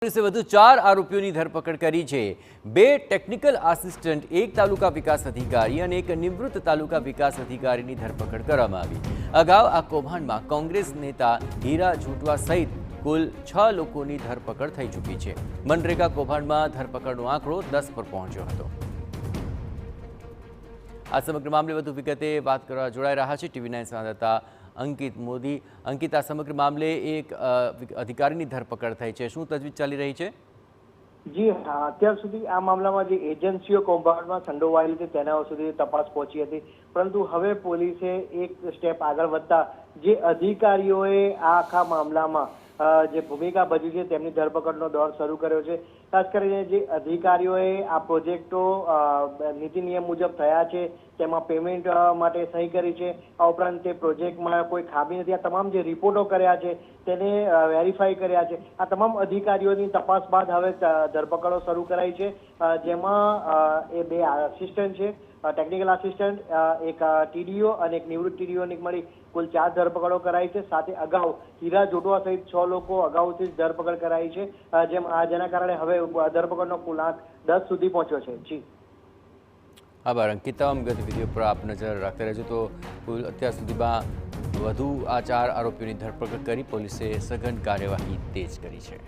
પોલીસે વધુ 4 આરોપીઓની ધરપકડ કરી છે। 2 ટેકનિકલ આસિસ્ટન્ટ, 1 તાલુકા વિકાસ અધિકારી અને 1 નિવૃત્ત તાલુકા વિકાસ અધિકારીની ધરપકડ કરવામાં આવી। અગાઉ આ કૌભાંડમાં કોંગ્રેસ નેતા હીરા જોટવા સહિત કુલ 6 લોકોની ધરપકડ થઈ ચૂકી છે। મનરેગા કૌભાંડમાં ધરપકડનો આંકડો 10 પર પહોંચ્યો હતો। આ સમગ્ર મામલે વધુ વિગતે વાત કરવા જોડાઈ રહ્યા છે ટીવી 9 સંવાદદાતા અંકિત મોદી। અંકિત, આ સમગ્ર મામલે એક અધિકારીની ધરપકડ થઈ છે, શું તજવીજ ચાલી રહી છે? જી હા, અત્યાર સુધી આ મામલામાં જે એજન્સીઓ કૌભાંડમાં સંડોવાયેલી હતી તેના સુધી તપાસ પહોંચી હતી, પરંતુ હવે પોલીસે એક સ્ટેપ આગળ વધતા જે અધિકારીઓએ આ આખા મામલામાં જે ભૂમિકા ભજવી છે તેમની ધરપકડનો દોર શરૂ કર્યો છે। ખાસ કરીને જે અધિકારીઓએ આ પ્રોજેક્ટો નીતિ નિયમ મુજબ થયા છે તેમાં પેમેન્ટ માટે સહી કરી છે, આ ઉપરાંત તે પ્રોજેક્ટમાં કોઈ ખામી નથી, આ તમામ જે રિપોર્ટો કર્યા છે તેને વેરીફાઈ કર્યા છે, આ તમામ અધિકારીઓની તપાસ બાદ હવે ધરપકડો શરૂ કરાઈ છે, જેમાં એ 2 આસિસ્ટન્ટ છે, ટેકનિકલ આસિસ્ટન્ટ, એક ટીડીઓ અને એક નિવૃત્ત ટીડીઓની મળી કુલ 4 ધરપકડો કરાઈ છે। સાથે અગાઉ હીરા જોટવા સહિત 6 લોકો અગાઉથી જ ધરપકડ કરાઈ છે, જેના કારણે હવે ધરપકડનો કુલ આંક 10 સુધી પહોંચ્યો છે। જી આભાર અંકિત, તમામ ગતિવિધિઓ પર આપ નજર રાખતા રહેજો। તો કુલ અત્યાર સુધીમાં વધુ આ 4 આરોપીઓની ધરપકડ કરી પોલીસે સઘન કાર્યવાહી તેજ કરી છે।